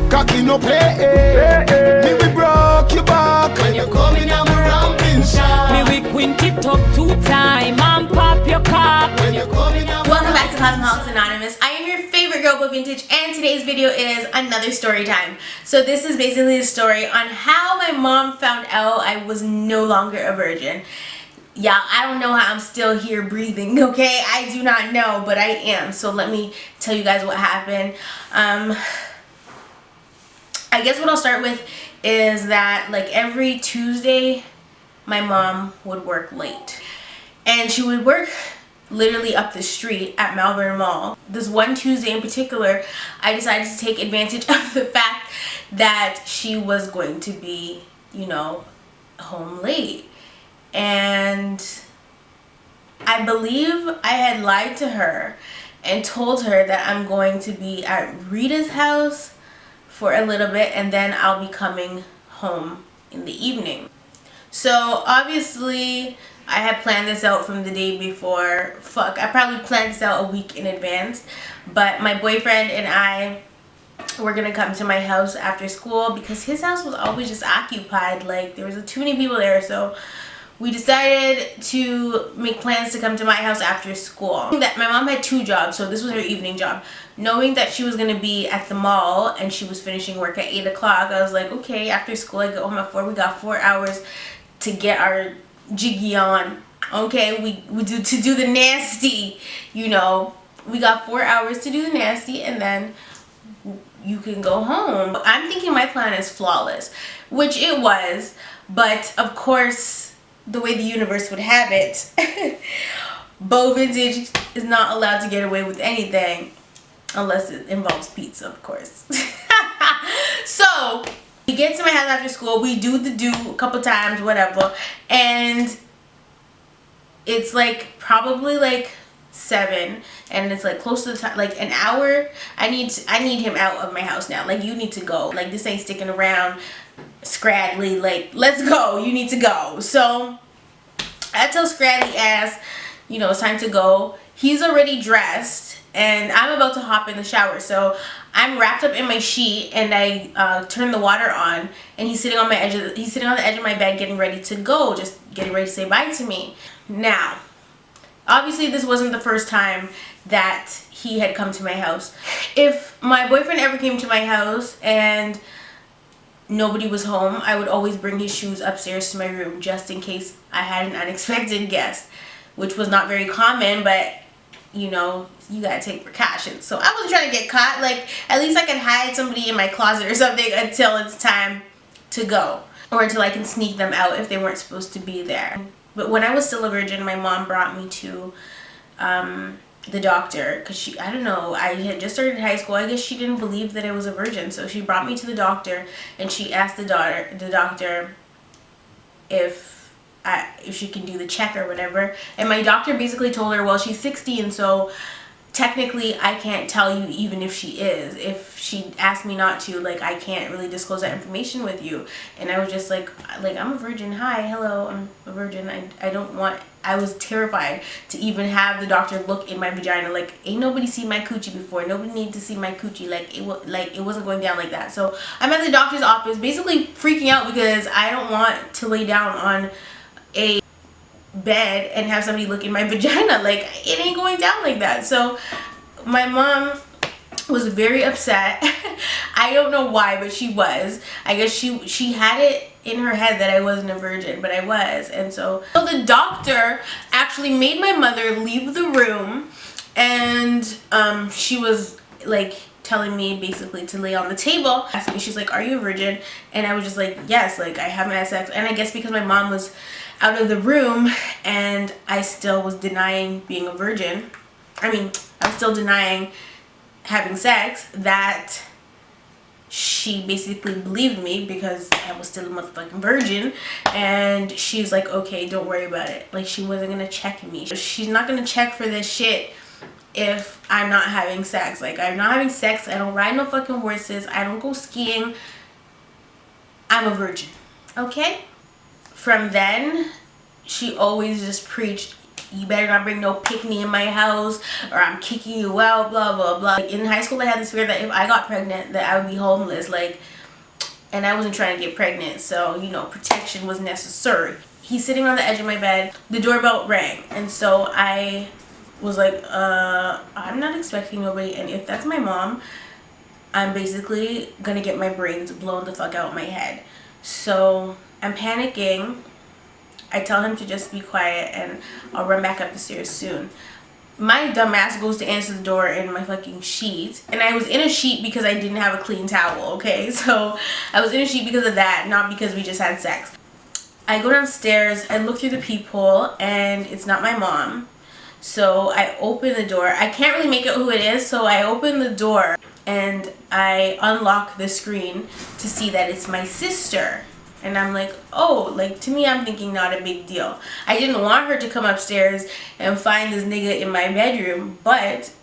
Cocky no play. Me we broke your back when you coming out my ramping shot. Me we quint it up 2 times and pop your cock when you coming out. Welcome back to Cosmeholics Anonymous. I am your favorite girl, Book Vintage, and today's video is another story time. So this is basically a story on how my mom found out I was no longer a virgin. Yeah, I don't know how I'm still here breathing, okay? I do not know, but I am. So let me tell you guys what happened. I guess what I'll start with is that like every Tuesday, my mom would work late. And she would work literally up the street at Malvern Mall. This one Tuesday in particular, I decided to take advantage of the fact that she was going to be, you know, home late. And I believe I had lied to her and told her that I'm going to be at Rita's house for a little bit and then I'll be coming home in the evening. So obviously I had planned this out from the day before. I probably planned this out a week in advance. But my boyfriend and I were gonna come to my house after school because his house was always just occupied. Like there was too many people there, so we decided to make plans to come to my house after school. That my mom had 2 jobs, so this was her evening job. Knowing that she was going to be at the mall and she was finishing work at 8 o'clock, I was like, okay, after school I go home at 4. We got 4 hours to get our jiggy on. Okay, we do the nasty, you know. We got 4 hours to do the nasty and then you can go home. I'm thinking my plan is flawless, which it was, but of course, the way the universe would have it, Bo Vintage is not allowed to get away with anything unless it involves pizza, of course. So we get to my house after school, we do the do a couple times, whatever, and it's like probably like 7 and it's like close to the time, like an hour. I need him out of my house now. Like, you need to go. Like, this ain't sticking around scraggly. Like, let's go, you need to go. So I tell scraggly ass, you know, it's time to go. He's already dressed and I'm about to hop in the shower, so I'm wrapped up in my sheet and I turn the water on and he's sitting on the edge of my bed getting ready to go, just getting ready to say bye to me. Now obviously this wasn't the first time that he had come to my house. If my boyfriend ever came to my house and nobody was home, I would always bring his shoes upstairs to my room just in case I had an unexpected guest, which was not very common, but you know, you gotta take precautions. So I wasn't trying to get caught. Like, at least I could hide somebody in my closet or something until it's time to go, or until I can sneak them out if they weren't supposed to be there. But when I was still a virgin, my mom brought me to the doctor because I don't know, I had just started high school. I guess she didn't believe that I was a virgin, so she brought me to the doctor and she asked the doctor if she can do the check or whatever. And my doctor basically told her, well, she's 60 and so technically I can't tell you even if she is. If she asked me not to, like, I can't really disclose that information with you. And I was just like I'm a virgin. Hi, hello, I'm a virgin. I was terrified to even have the doctor look in my vagina. Like, ain't nobody seen my coochie before. Nobody needs to see my coochie. Like, it wasn't going down like that. So I'm at the doctor's office basically freaking out because I don't want to lay down on a bed and have somebody look in my vagina. Like, it ain't going down like that. So my mom was very upset. I don't know why, but she was. I guess she had it in her head that I wasn't a virgin, but I was. And so the doctor actually made my mother leave the room, and she was like telling me basically to lay on the table. Asked me, she's like, are you a virgin? And I was just like, yes, like, I haven't had sex. And I guess because my mom was out of the room and I still was denying being a virgin, I was still denying having sex, that she basically believed me because I was still a motherfucking virgin. And she's like, okay, don't worry about it. Like, she wasn't gonna check me. She's not gonna check for this shit if I'm not having sex. Like, I'm not having sex. I don't ride no fucking horses. I don't go skiing. I'm a virgin. Okay? From then, she always just preached you better not bring no picnic in my house or I'm kicking you out, blah blah blah. Like, in high school I had this fear that if I got pregnant that I would be homeless, like, and I wasn't trying to get pregnant, so you know, protection was necessary. He's sitting on the edge of my bed, the doorbell rang, and so I was like, I'm not expecting nobody, and if that's my mom, I'm basically gonna get my brains blown the fuck out of my head. So I'm panicking. I tell him to just be quiet and I'll run back up the stairs soon. My dumb ass goes to answer the door in my fucking sheet, and I was in a sheet because I didn't have a clean towel, okay? So I was in a sheet because of that, not because we just had sex. I go downstairs, I look through the peephole, and it's not my mom. So I open the door. I can't really make out who it is, so I open the door and I unlock the screen to see that it's my sister. And I'm like, oh, like, to me, I'm thinking not a big deal. I didn't want her to come upstairs and find this nigga in my bedroom, but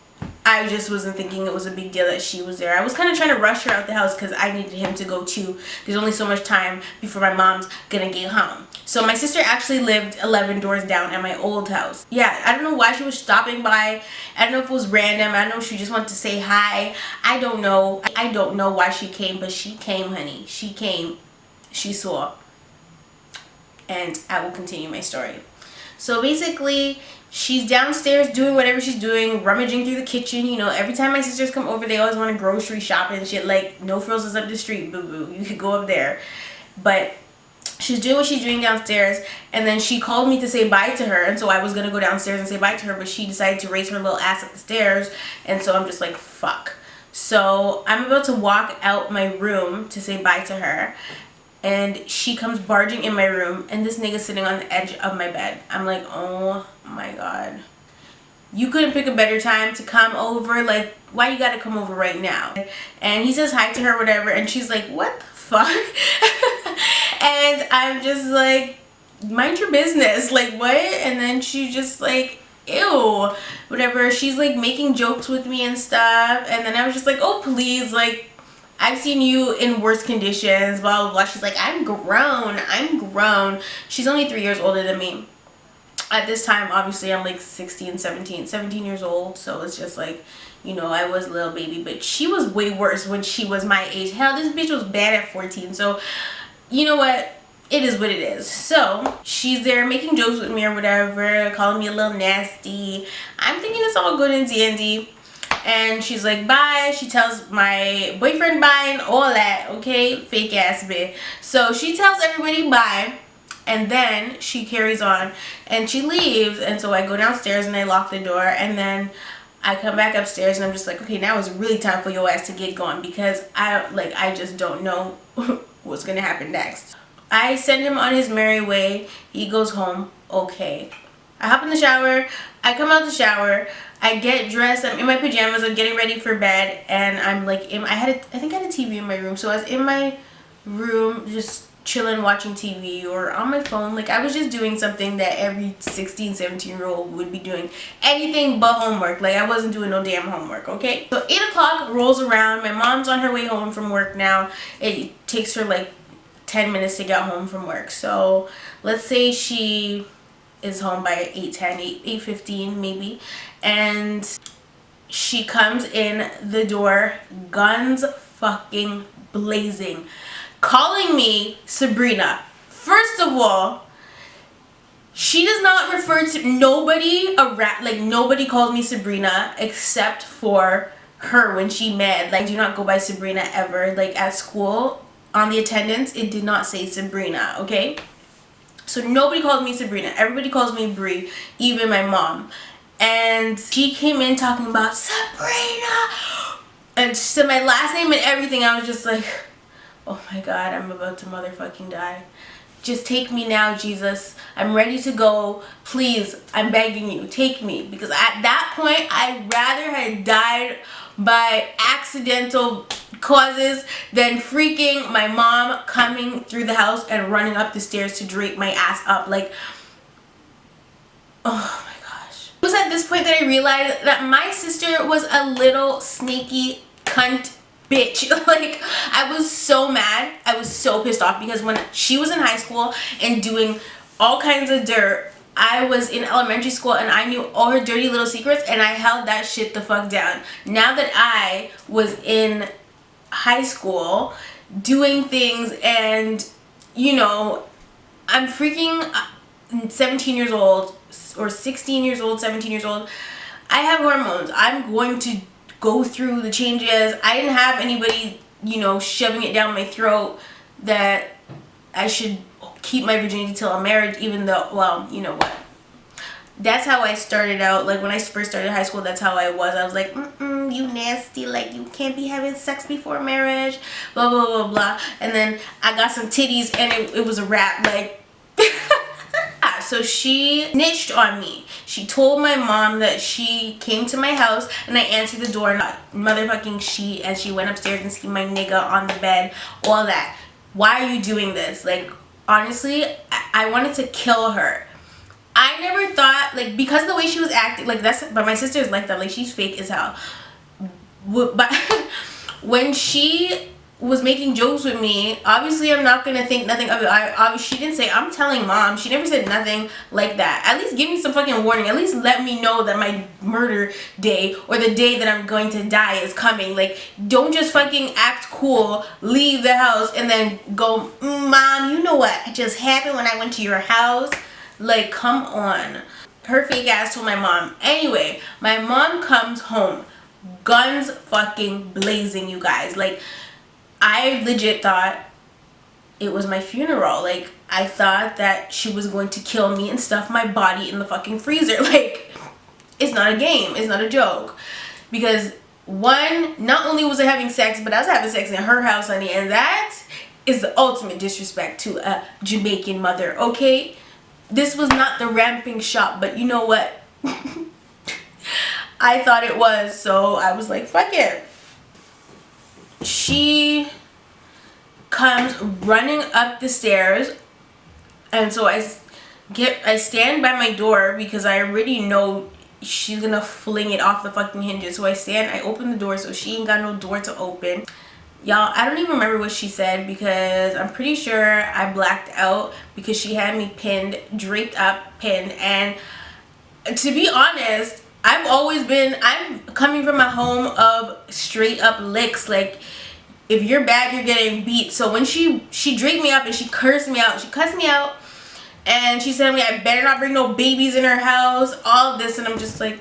I just wasn't thinking it was a big deal that she was there. I was kind of trying to rush her out the house because I needed him to go too. There's only so much time before my mom's gonna get home. So my sister actually lived 11 doors down at my old house. Yeah, I don't know why she was stopping by. I don't know if it was random. I don't know if she just wanted to say hi. I don't know. I don't know why she came, but she came, honey. She came. She saw. And I will continue my story. So basically, she's downstairs doing whatever she's doing, rummaging through the kitchen. You know, every time my sisters come over, they always want to grocery shop and shit. Like, No Frills is up the street, boo-boo. You could go up there. But she's doing what she's doing downstairs, and then she called me to say bye to her, and so I was going to go downstairs and say bye to her, but she decided to raise her little ass up the stairs, and so I'm just like, fuck. So I'm about to walk out my room to say bye to her, and she comes barging in my room, and this nigga sitting on the edge of my bed. I'm like, oh my god. You couldn't pick a better time to come over? Like, why you gotta come over right now? And he says hi to her, whatever, and she's like, what the fuck? And I'm just like, mind your business. Like, what? And then she's just like, ew, whatever. She's like making jokes with me and stuff, and then I was just like, oh please, like, I've seen you in worse conditions, blah, blah, blah. She's like, I'm grown. She's only 3 years older than me. At this time, obviously, I'm like 17 years old. So it's just like, you know, I was a little baby. But she was way worse when she was my age. Hell, this bitch was bad at 14. So, you know what? It is what it is. So she's there making jokes with me or whatever, calling me a little nasty. I'm thinking it's all good and dandy. And she's like, bye. She tells my boyfriend bye and all that, okay? Fake ass bitch. So she tells everybody bye, and then she carries on and she leaves. And so I go downstairs and I lock the door, and then I come back upstairs and I'm just like, okay, now it's really time for your ass to get going, because I just don't know what's gonna happen next. I send him on his merry way. He goes home. Okay. I hop in the shower. I come out the shower. I get dressed. I'm in my pajamas. I'm getting ready for bed, and I'm like, I think I had a TV in my room, so I was in my room just chilling, watching TV or on my phone. Like, I was just doing something that every 16, 17-year-old would be doing. Anything but homework. Like, I wasn't doing no damn homework, okay? So 8 o'clock rolls around. My mom's on her way home from work now. It takes her like 10 minutes to get home from work. So let's say she is home by 8:10, 8:15 maybe, and she comes in the door, guns fucking blazing, calling me Sabrina. First of all, she does not refer to nobody nobody calls me Sabrina except for her when she mad. Like, I do not go by Sabrina ever. Like, at school on the attendance, it did not say Sabrina, okay? So nobody calls me Sabrina. Everybody calls me Bree, even my mom. And she came in talking about Sabrina, and she said my last name and everything. I was just like, oh my god, I'm about to motherfucking die. Just take me now, Jesus. I'm ready to go. Please, I'm begging you, take me. Because at that point, I'd rather have died by accidental causes than freaking my mom coming through the house and running up the stairs to drape my ass up. Like, oh my gosh. It was at this point that I realized that my sister was a little sneaky cunt bitch. Like, I was so mad. I was so pissed off because when she was in high school and doing all kinds of dirt I was in elementary school and I knew all her dirty little secrets, and I held that shit the fuck down. Now that I was in high school doing things, and you know, I'm freaking 17 years old or 16 years old, 17 years old. I have hormones. I'm going to go through the changes. I didn't have anybody, you know, shoving it down my throat that I should keep my virginity till I'm married, even though, well, you know what. That's how I started out. Like, when I first started high school, that's how I was. I was like, you nasty. Like, you can't be having sex before marriage. Blah, blah, blah, blah. And then I got some titties, and it was a wrap. Like, so she snitched on me. She told my mom that she came to my house, and I answered the door, motherfucking she, and she went upstairs and seen my nigga on the bed, all that. Why are you doing this? Like, honestly, I wanted to kill her. I never thought, like, because of the way she was acting, like, but my sister is like that, like, she's fake as hell. But when she was making jokes with me, obviously I'm not gonna think nothing of it. She didn't say, I'm telling mom. She never said nothing like that. At least give me some fucking warning. At least let me know that my murder day or the day that I'm going to die is coming. Like, don't just fucking act cool, leave the house, and then go, mom, you know what just happened when I went to your house? Like, come on. Her fake ass told my mom. Anyway, my mom comes home, guns fucking blazing, you guys. Like, I legit thought it was my funeral. Like, I thought that she was going to kill me and stuff my body in the fucking freezer. Like, it's not a game. It's not a joke. Because, one, not only was I having sex, but I was having sex in her house, honey. And that is the ultimate disrespect to a Jamaican mother, okay? This was not the ramping shop, but you know what? I thought it was, so I was like, fuck it. She comes running up the stairs, and so I stand by my door because I already know she's gonna fling it off the fucking hinges. So I open the door, so she ain't got no door to open. Y'all, I don't even remember what she said because I'm pretty sure I blacked out because she had me pinned, draped up, pinned. And to be honest, I'm coming from a home of straight up licks. Like, if you're bad, you're getting beat. So when she draped me up and she cursed me out, she cussed me out, and she said to me, I better not bring no babies in her house, all this. And I'm just like,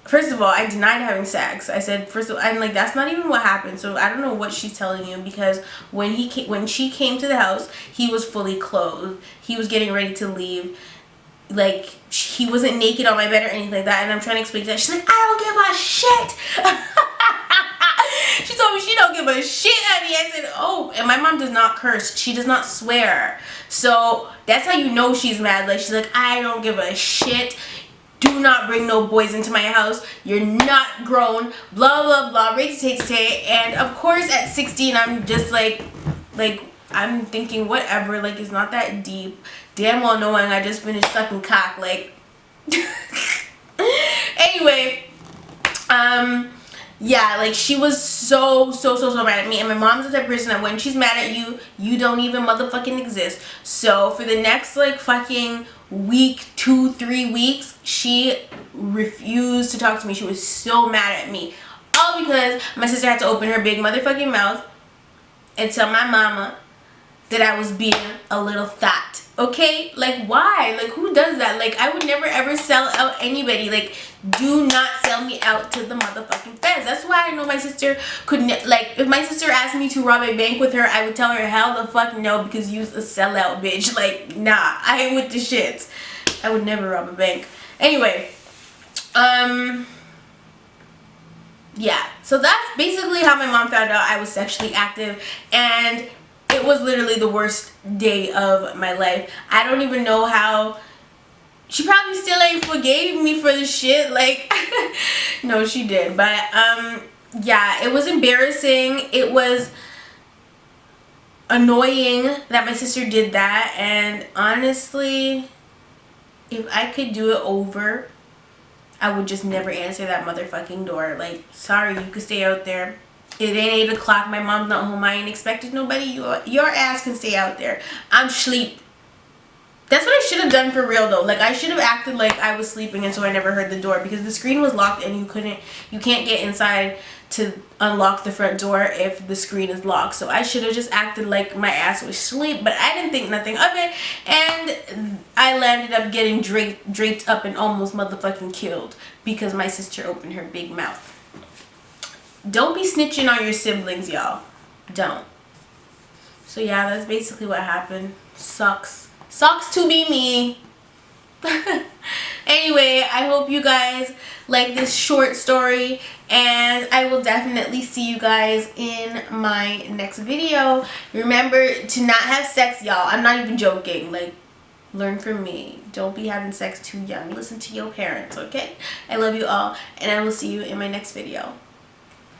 first of all, I denied having sex. I said, first of all, I'm like, that's not even what happened. So I don't know what she's telling you, because when she came to the house, he was fully clothed. He was getting ready to leave. Like, he wasn't naked on my bed or anything like that. And I'm trying to explain that. She's like, I don't give a shit. She told me she don't give a shit at me. I said, oh, and my mom does not curse. She does not swear. So that's how you know she's mad. Like, she's like, I don't give a shit. Do not bring no boys into my house. You're not grown. Blah, blah, blah. And of course, at 16, I'm just like, I'm thinking, whatever. Like, it's not that deep. Damn well knowing I just finished sucking cock. Like, anyway, yeah, like, she was so mad at me. And my mom's the type of person that when she's mad at you, you don't even motherfucking exist. So for the next, like, fucking week, 2-3 weeks, she refused to talk to me. She was so mad at me. All because my sister had to open her big motherfucking mouth and tell my mama that I was being a little fat. Okay? Like, why? Like, who does that? Like, I would never ever sell out anybody. Like, do not sell me out to the motherfucking feds. That's why I know my sister couldn't, like, if my sister asked me to rob a bank with her, I would tell her, hell the fuck no, because you's a sellout, bitch. Like, nah, I ain't with the shits. I would never rob a bank. Anyway, yeah. So that's basically how my mom found out I was sexually active, and it was literally the worst day of my life. I don't even know how. She probably still ain't forgave me for the shit. Like, no, she did. But, yeah, it was embarrassing. It was annoying that my sister did that. And honestly, if I could do it over, I would just never answer that motherfucking door. Like, sorry, you could stay out there. It ain't 8 o'clock. My mom's not home. I ain't expected nobody. Your ass can stay out there. I'm sleep. That's what I should have done for real though. Like I should have acted like I was sleeping and so I never heard the door, because the screen was locked and you can't get inside to unlock the front door if the screen is locked. So I should have just acted like my ass was asleep, but I didn't think nothing of it, and I landed up getting draped up and almost motherfucking killed because my sister opened her big mouth. Don't be snitching on your siblings, y'all. Don't. So yeah, that's basically what happened. Sucks to be me. Anyway, I hope you guys like this short story, and I will definitely see you guys in my next video. Remember to not have sex, y'all. I'm not even joking. Like, learn from me. Don't be having sex too young. Listen to your parents, okay? I love you all, and I will see you in my next video.